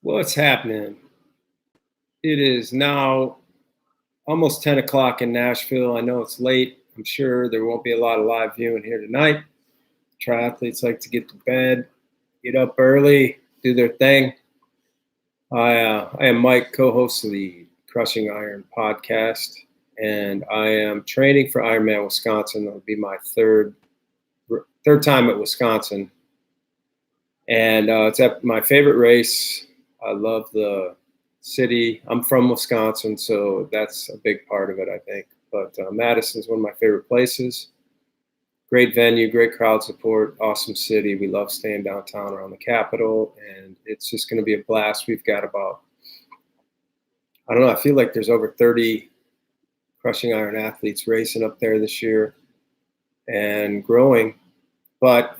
What's happening? It is now almost 10 o'clock in Nashville. I know it's late. I'm sure there won't be a lot of live viewing here tonight. Triathletes like to get to bed, get up early, do their thing. I am Mike, co-host of the Crushing Iron podcast, and I am training for Ironman Wisconsin. It'll be my third time at Wisconsin, and it's at my favorite race. I love the city. I'm from Wisconsin, so that's a big part of it, I think. But Madison's one of my favorite places. Great venue, great crowd support, awesome city. We love staying downtown around the Capitol, and it's just going to be a blast. We've got about, I don't know, I feel like there's over 30 Crushing Iron athletes racing up there this year and growing. But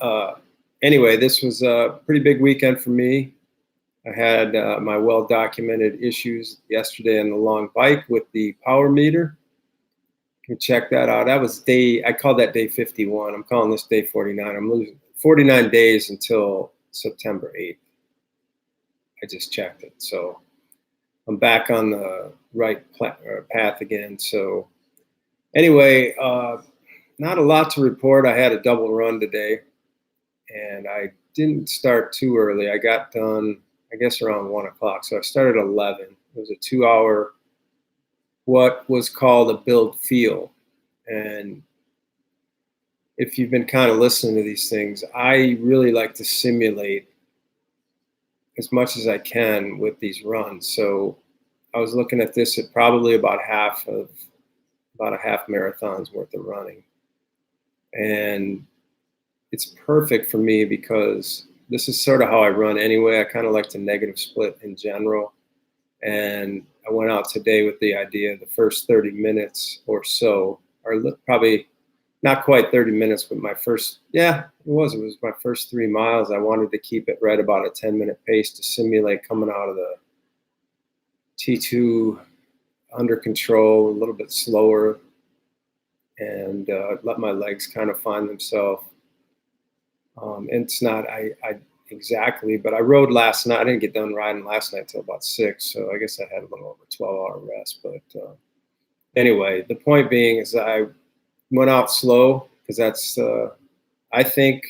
anyway, this was a pretty big weekend for me. I had my well-documented issues yesterday on the long bike with the power meter. You can check that out. That was I called that day 51. I'm calling this day 49. I'm losing 49 days until September 8th. I just checked it. So I'm back on the right path again. So anyway, not a lot to report. I had a double run today, and I didn't start too early. I got done, I guess, around 1 o'clock. So I started at 11. It was a 2-hour, what was called a build feel. And if you've been kind of listening to these things, I really like to simulate as much as I can with these runs. So I was looking at this at probably about a half marathon's worth of running. And it's perfect for me because this is sort of how I run anyway. I kind of like to negative split in general. And I went out today with the idea the first 30 minutes or so, or probably not quite 30 minutes, but it was my first 3 miles. I wanted to keep it right about a 10-minute pace to simulate coming out of the T2 under control, a little bit slower, and let my legs kind of find themselves. And it's not, I exactly, but I rode last night. I didn't get done riding last night till about 6, so I guess I had a little over 12-hour rest. But anyway, the point being is I went out slow because that's, I think,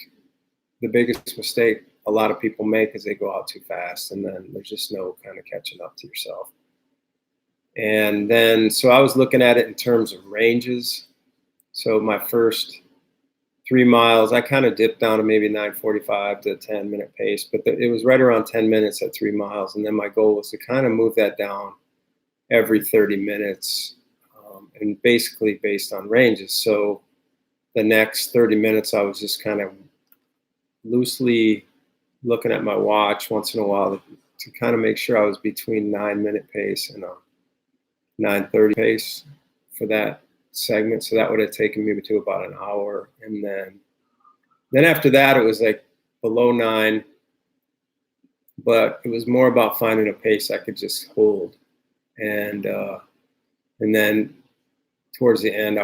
the biggest mistake a lot of people make is they go out too fast, and then there's just no kind of catching up to yourself. And then, so I was looking at it in terms of ranges. So my first 3 miles, I kind of dipped down to maybe 9:45 to a 10-minute pace, but it was right around 10 minutes at 3 miles. And then my goal was to kind of move that down every 30 minutes, and basically based on ranges. So the next 30 minutes, I was just kind of loosely looking at my watch once in a while to kind of make sure I was between 9-minute pace and a 9:30 pace for that segment. So that would have taken me to about an hour. And then after that, it was like below 9, but it was more about finding a pace I could just hold. And then towards the end, I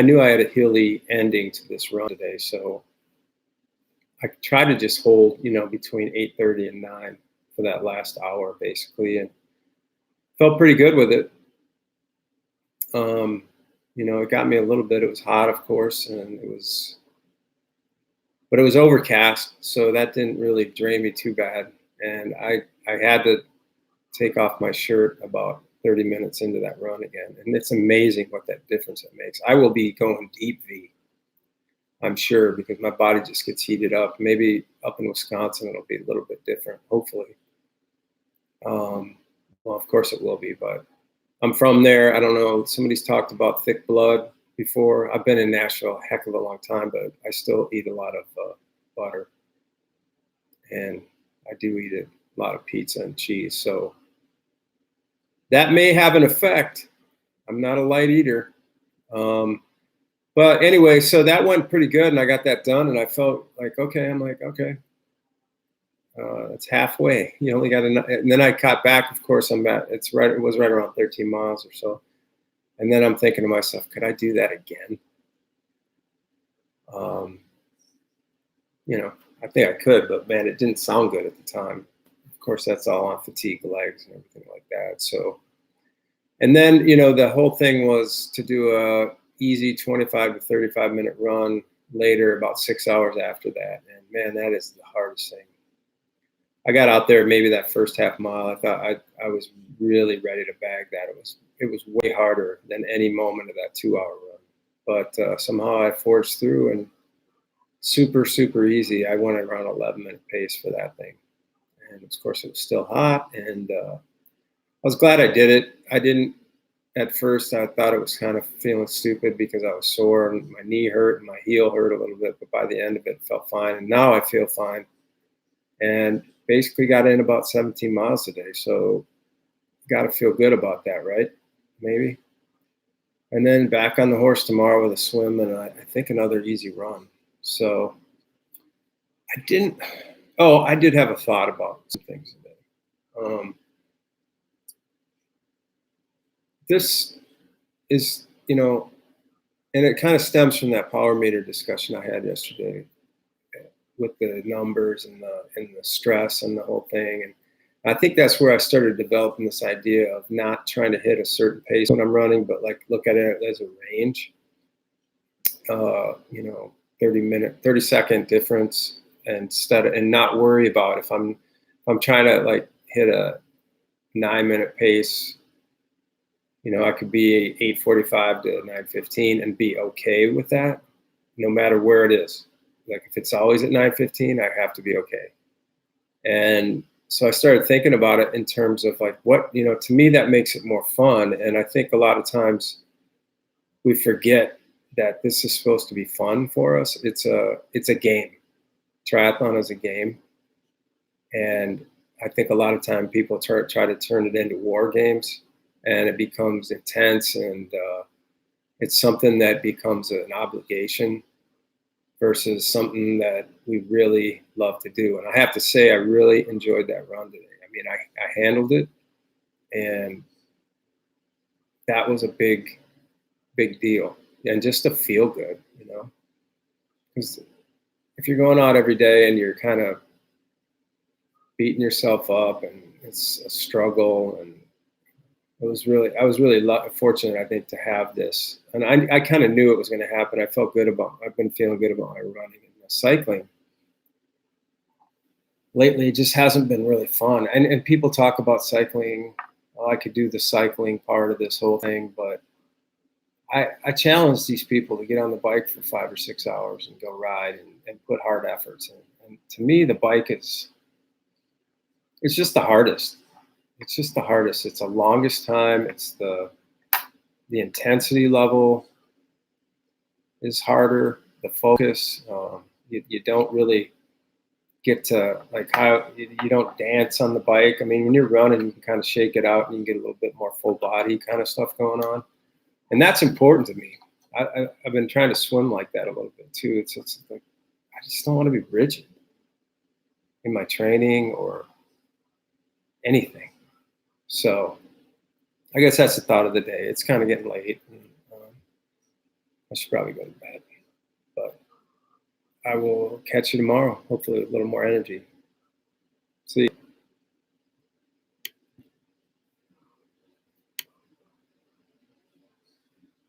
knew I had a hilly ending to this run today. So I tried to just hold, between 8:30 and 9 for that last hour, basically, and felt pretty good with it. It got me a little bit. It was hot, of course, but it was overcast, so that didn't really drain me too bad. And I had to take off my shirt about 30 minutes into that run again. And it's amazing what that difference it makes. I will be going deep V, I'm sure, because my body just gets heated up. Maybe up in Wisconsin, it'll be a little bit different, hopefully. Well, of course it will be, but I'm from there. I don't know. Somebody's talked about thick blood before. I've been in Nashville a heck of a long time, but I still eat a lot of butter. And I do eat a lot of pizza and cheese. So that may have an effect. I'm not a light eater. But anyway, so that went pretty good, and I got that done, and I felt like, okay, it's halfway. You only got enough, and then I cut back. Of course, it was right around 13 miles or so, and then I'm thinking to myself, could I do that again? I think I could, but man, it didn't sound good at the time. course, that's all on fatigue legs and everything like that. So, and then, you know, the whole thing was to do a easy 25 to 35-minute run later, about 6 hours after that. And man, that is the hardest thing. I got out there maybe that first half mile. I thought I was really ready to bag that. It was way harder than any moment of that 2 hour run. But somehow I forged through, and super, super easy. I went around 11-minute pace for that thing. And of course, it was still hot. And I was glad I did it. I didn't, at first, I thought it was kind of feeling stupid because I was sore and my knee hurt and my heel hurt a little bit. But by the end of it, it felt fine. And now I feel fine. And basically got in about 17 miles a day. So got to feel good about that, right? Maybe. And then back on the horse tomorrow with a swim and I think another easy run. So I did have a thought about some things today. This is, you know, and it kind of stems from that power meter discussion I had yesterday with the numbers and the stress and the whole thing. And I think that's where I started developing this idea of not trying to hit a certain pace when I'm running, but like look at it as a range. 30-second difference and not worry about if I'm trying to like hit a 9-minute pace. You know, I could be 8:45 to 9:15 and be okay with that, no matter where it is. Like if it's always at 9:15, I have to be okay. And so I started thinking about it in terms of like what, you know, to me that makes it more fun. And I think a lot of times we forget that this is supposed to be fun for us. It's a game. Triathlon is a game. And I think a lot of time people try to turn it into war games, and it becomes intense, and it's something that becomes an obligation versus something that we really love to do. And I have to say, I really enjoyed that run today. I mean, I handled it, and that was a big, big deal. And just to feel good, you know, because if you're going out every day and you're kind of beating yourself up and it's a struggle, and I was really fortunate, I think, to have this. And I kind of knew it was going to happen. I've been feeling good about my running and my cycling. Lately, it just hasn't been really fun. And people talk about cycling. Oh, I could do the cycling part of this whole thing, but I challenge these people to get on the bike for 5 or 6 hours and go ride and put hard efforts in. And to me, the bike it's just the hardest. It's just the hardest. It's the longest time. It's the intensity level is harder. The focus. You don't really get to like how you don't dance on the bike. I mean, when you're running, you can kind of shake it out and you can get a little bit more full body kind of stuff going on. And that's important to me. I've been trying to swim like that a little bit too. It's like I just don't want to be rigid in my training or anything. So I guess that's the thought of the day. It's kind of getting late. And, I should probably go to bed. But I will catch you tomorrow, hopefully with a little more energy. See you.